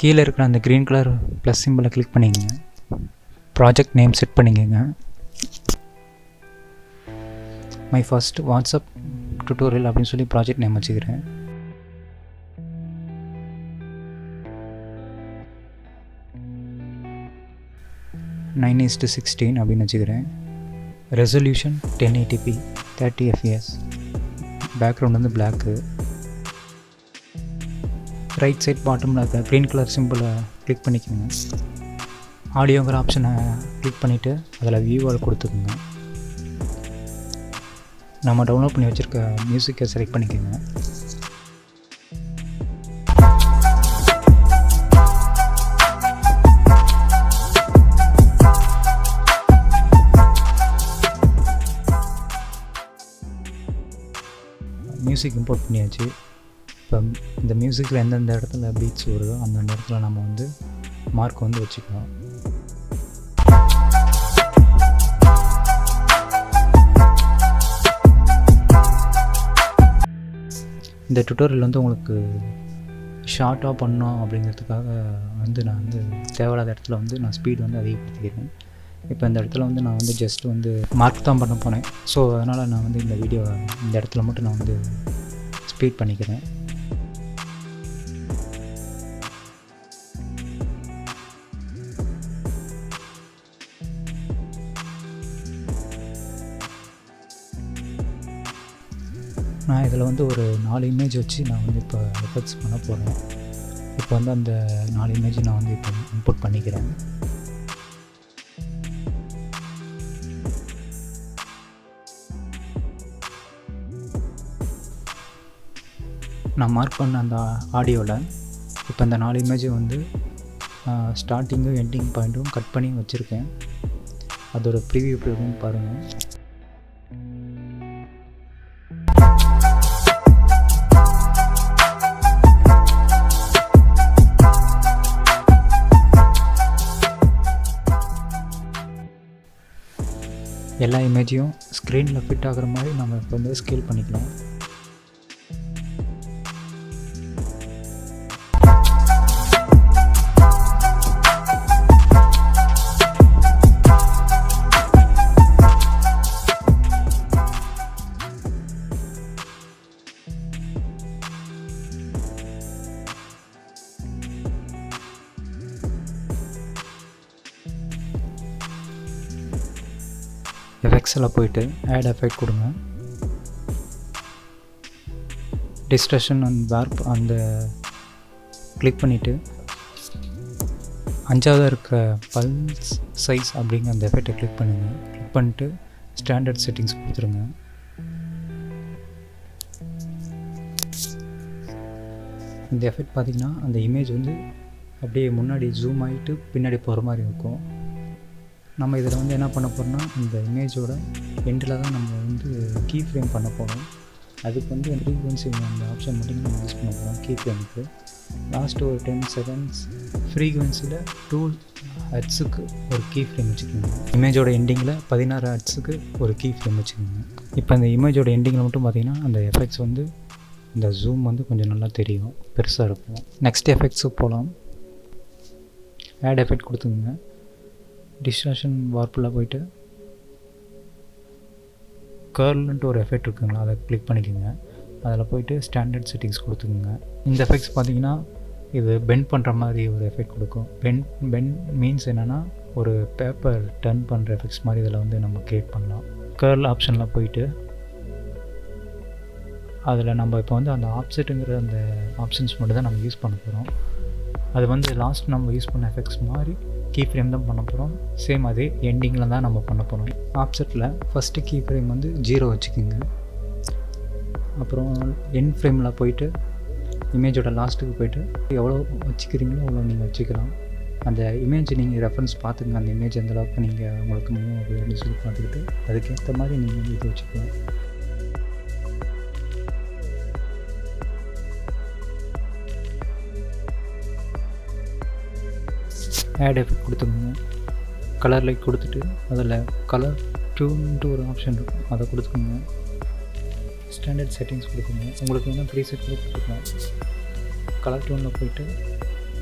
கீழே இருக்கிற அந்த க்ரீன் கலர் ப்ளஸ் சிம்பிளை கிளிக் பண்ணிக்கங்க. ப்ராஜெக்ட் நேம் செட் பண்ணிக்கங்க. மை ஃபர்ஸ்ட் வாட்ஸ்அப் டுட்டோரியல் அப்படின்னு சொல்லி ப்ராஜெக்ட் நேம் வச்சுக்கிறேன். (9:16) அப்படின்னு வச்சுக்கிறேன். Resolution 1080p 30 fps. பேக்ரவுண்ட் வந்து பிளாக்கு. ரைட் சைட் பாட்டமில் இருக்க க்ரீன் கலர் சிம்பிளை கிளிக் பண்ணிக்கோங்க. ஆடியோங்கிற ஆப்ஷனை கிளிக் பண்ணிவிட்டு அதில் வியூவை கொடுத்துக்குங்க. நம்ம டவுன்லோட் பண்ணி வச்சுருக்க மியூசிக்கை செலக்ட் பண்ணிக்கோங்க. மியூசிக் இம்போர்ட் பண்ணியாச்சு. இப்போ இந்த மியூசிக்கில் எந்தெந்த இடத்துல பீட்ஸ் வருதோ அந்தந்த இடத்துல நம்ம வந்து மார்க் வந்து வச்சுக்கலாம். இந்த டுட்டோரியல் வந்து உங்களுக்கு ஷார்ட்டாக பண்ணோம் அப்படிங்கிறதுக்காக வந்து நான் வந்து தேவையில்லாத இடத்துல வந்து நான் ஸ்பீட் வந்து அதிகப்படுத்திக்கிறேன். இப்போ இந்த இடத்துல வந்து நான் வந்து ஜஸ்ட் வந்து மார்க் தான் பண்ண போனேன். ஸோ அதனால் நான் வந்து இந்த வீடியோ இந்த இடத்துல மட்டும் நான் வந்து ஸ்பீட் பண்ணிக்கிறேன். நான் இதில் வந்து ஒரு 4 இமேஜ் வச்சு நான் வந்து இப்போ எஃபெக்ட்ஸ் பண்ண போகிறேன். இப்போ வந்து அந்த 4 இமேஜ் நான் வந்து இப்போ இன்புட் பண்ணிக்கிறேன். நான் மார்க் பண்ண அந்த ஆடியோவில் இப்போ அந்த 4 இமேஜும் வந்து ஸ்டார்டிங்கும் எண்டிங் பாயிண்ட்டும் கட் பண்ணி வச்சுருக்கேன். அதோட ப்ரிவியூ எப்படின்னு பாருங்கள். எல்லா இமேஜையும் ஸ்க்ரீனில் ஃபிட் ஆகிற மாதிரி நம்ம இப்போ வந்து ஸ்கேல் பண்ணிக்கலாம். எஃபெக்ட்ஸில் போயிட்டு ஆட் எஃபெக்ட் கொடுங்க. டிஸ்டர்ஷன் அண்ட் வார்ப் அந்த கிளிக் பண்ணிவிட்டு 5வது இருக்க பல்ஸ் சைஸ் அப்படிங்கிற அந்த எஃபெக்டை கிளிக் பண்ணுங்கள். கிளிக் பண்ணிட்டு ஸ்டாண்டர்ட் செட்டிங்ஸ் கொடுத்துருங்க. இந்த எஃபெக்ட் பார்த்திங்கன்னா அந்த இமேஜ் வந்து அப்படியே முன்னாடி ஜூம் ஆகிட்டு பின்னாடி போகிற மாதிரி இருக்கும். நம்ம இதில் வந்து என்ன பண்ண போகிறோம்னா இந்த இமேஜோட எண்டில் தான் நம்ம வந்து கீ ஃப்ரேம் பண்ண போகிறோம். அதுக்கு வந்து ஃப்ரீக்வன்சி அந்த ஆப்ஷன் மட்டும் நம்ம யூஸ் பண்ண போகிறோம். கீ ஃப்ரேமுக்கு லாஸ்ட்டு ஒரு 10 செகண்ட்ஸ் ஃப்ரீக்வன்சியில் 2 ஹெர்ட்ஸுக்கு ஒரு கீ ஃப்ரேம் வச்சுக்கோங்க. இமேஜோட எண்டிங்கில் 16 ஹெர்ட்ஸுக்கு ஒரு கீ ஃப்ரேம் வச்சுக்கோங்க. இப்போ இந்த இமேஜோட எண்டிங்கில் மட்டும் பார்த்திங்கன்னா அந்த எஃபெக்ட்ஸ் வந்து இந்த ஜூம் வந்து கொஞ்சம் நல்லா தெரியும், பெருசாக இருக்கும். நெக்ஸ்ட் எஃபெக்ட்ஸுக்கு போகலாம். ஆட் எஃபெக்ட் கொடுத்துங்க. டிஸ்டார்ஷன் வார்ப்பில் போயிட்டு கர்ல்ன்ட்டு ஒரு எஃபெக்ட் இருக்குங்களா, அதை கிளிக் பண்ணிக்கோங்க. அதில் போயிட்டு ஸ்டாண்டர்ட் செட்டிங்ஸ் கொடுத்துக்குங்க. இந்த எஃபெக்ட்ஸ் பார்த்திங்கன்னா இது பெண்ட் பண்ணுற மாதிரி ஒரு எஃபெக்ட் கொடுக்கும். பெண்ட் மீன்ஸ் என்னென்னா ஒரு பேப்பர் டர்ன் பண்ணுற எஃபெக்ட்ஸ் மாதிரி இதில் வந்து நம்ம க்ரியேட் பண்ணலாம். கர்ல் ஆப்ஷனில் போயிட்டு அதில் நம்ம இப்போ வந்து அந்த ஆப்செட்டுங்கிற அந்த ஆப்ஷன்ஸ் மட்டும் தான் நம்ம யூஸ் பண்ண போகிறோம். அது வந்து லாஸ்ட் நம்ம யூஸ் பண்ண எஃபெக்ட்ஸ் மாதிரி கீ ஃப்ரேம் தான் பண்ண போகிறோம். சேம் அதே எண்டிங்கில் தான் நம்ம பண்ண போகிறோம். ஆப்செட்டில் ஃபஸ்ட்டு கீ ஃப்ரேம் வந்து 0 வச்சுக்கோங்க. அப்புறம் எண்ட் ஃப்ரேமில் போயிட்டு இமேஜோட லாஸ்ட்டுக்கு போயிட்டு எவ்வளோ வச்சுக்கிறீங்களோ அவ்வளோ நீங்கள் வச்சுக்கலாம். அந்த இமேஜ் நீங்கள் ரெஃபரன்ஸ் பார்த்துங்க. அந்த இமேஜ் எந்தளவுக்கு நீங்கள் உங்களுக்கு மூவ் ஆகுது அப்படின்னு சொல்லி பார்த்துக்கிட்டு அதுக்கேற்ற மாதிரி நீங்கள் இது வச்சுக்கலாம். ஆட் எஃபெக்ட் கொடுத்துக்கோங்க. கலர் லைட் கொடுத்துட்டு அதில் கலர் டியூன்ட்டு ஒரு ஆப்ஷன் இருக்கும், அதை கொடுத்துக்கோங்க. ஸ்டாண்டர்ட் செட்டிங்ஸ் கொடுக்குங்க. உங்களுக்கு வேணால் ப்ரீசெட் கூட கொடுத்துக்கலாம். கலர் டியூனில் போய்ட்டு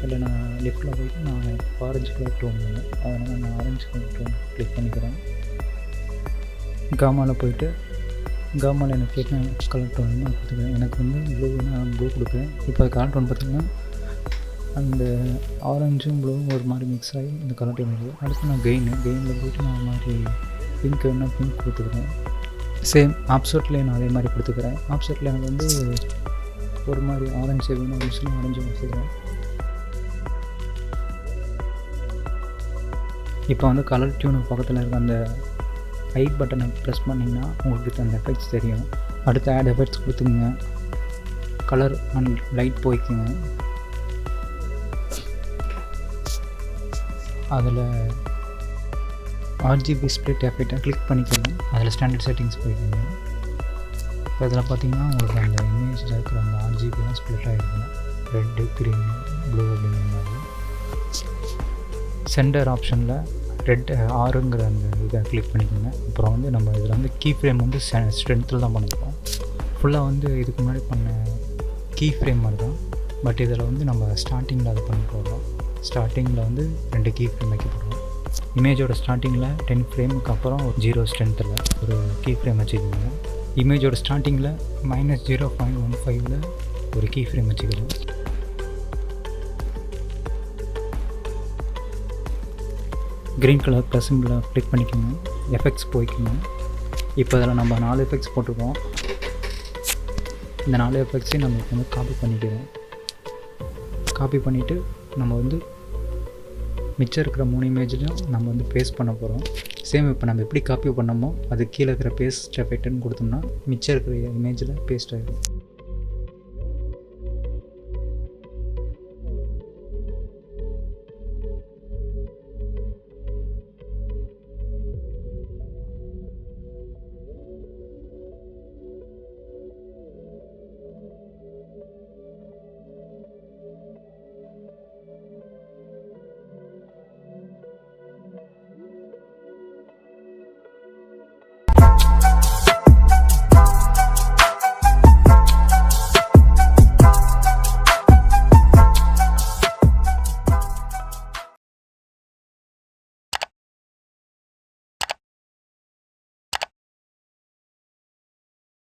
இதில் நான் லெஃப்ட்டில் போய்ட்டு நான் ஆரஞ்சு கலர் டோன் வேணும், அதனால் நான் ஆரஞ்சு கலர் டோன் கிளிக் பண்ணிக்கிறேன். காமாவில் போய்ட்டு காமாவில் எனக்கு என்ன கலர் டோன் நான் கொடுத்துக்கிறேன். எனக்கு வந்து ப்ளூ நான் ப்ளூ கொடுக்குறேன். இப்போ கலர் டோன் பார்த்திங்கன்னா அந்த ஆரஞ்சும் ப்ளூவும் ஒரு மாதிரி மிக்ஸ் ஆகி இந்த கலர் டோன் இருக்குது. அடுத்து நான் கெயினில் போய்ட்டு நான் மாதிரி பிங்க் வேணால் பிங்க் கொடுத்துக்கிறேன். சேம் ஆப்செட்லேயே நான் அதே மாதிரி கொடுத்துக்கிறேன். ஆப்செட்டில் எனக்கு வந்து ஒரு மாதிரி ஆரஞ்சு வேணும் அப்படின்னு சொல்லி ஆரஞ்சு வச்சுக்கிறேன். இப்போ வந்து கலர் டியூனுக்கு பக்கத்தில் இருக்க அந்த ஹைட் பட்டனை ப்ரெஸ் பண்ணிங்கன்னா உங்களுக்கு அந்த எஃபெக்ட்ஸ் தெரியும். அடுத்து ஆட் எஃபெக்ட்ஸ் கொடுத்துக்குங்க. கலர் அண்ட் லைட் போய்க்குங்க. அதில் RGB ஸ்ப்ளிட் எஃபெக்டை கிளிக் பண்ணிக்கணும். அதில் ஸ்டாண்டர்ட் செட்டிங்ஸ் போய்க்குங்க. இப்போ இதில் பார்த்திங்கன்னா உங்களுக்கு அந்த இமேஜில் இருக்கிற அந்த RGBலாம் ஸ்ப்ளிட் ஆகிருக்கும். ரெட்டு, க்ரீன், ப்ளூ அப்படிங்கிற மாதிரி. சென்டர் ஆப்ஷனில் ரெட் ஆறுங்கிற அந்த இதை கிளிக் பண்ணிக்கோங்க. அப்புறம் வந்து நம்ம இதில் வந்து கீ ஃப்ரேம் வந்து ஸ்ட்ரென்த்தில் தான் பண்ணிப்போம். ஃபுல்லாக வந்து இதுக்கு முன்னாடி பண்ண கீ ஃப்ரேம் மாதிரி தான். பட் இதில் வந்து நம்ம ஸ்டார்டிங்கில் அதை பண்ணி போடுறோம். ஸ்டார்டிங்கில் வந்து 2 கீ ஃப்ரேம் வைக்க போடுறோம். இமேஜோட ஸ்டார்டிங்கில் 10 ஃப்ரேமுக்கு அப்புறம் 0 ஸ்ட்ரென்த்தில் ஒரு கீ ஃப்ரேம் வச்சுக்கோங்க. இமேஜோட ஸ்டார்டிங்கில் -0.15 ஒரு கீ ஃப்ரேம் வச்சுக்கிறோம். க்ரீன் கலர் ப்ளஸ் சிம்பிளை கிளிக் பண்ணிக்கோங்க. எஃபெக்ட்ஸ் போய்க்குங்க. இப்போ அதில் நம்ம 4 எஃபெக்ட்ஸ் போட்டிருக்கோம். இந்த 4 எஃபெக்ட்ஸையும் நம்ம வந்து காப்பி பண்ணிக்கிறோம். காப்பி பண்ணிவிட்டு நம்ம வந்து மிச்சம் இருக்கிற 3 இமேஜ்லையும் நம்ம வந்து பேஸ்ட் பண்ண போகிறோம். சேம் இப்போ நம்ம எப்படி காப்பி பண்ணோமோ அது கீழே இருக்கிற பேஸ்ட் எஃபெக்ட்னு கொடுத்தோம்னா மிச்சம் இருக்கிற இமேஜில் பேஸ்ட் ஆகிடும்.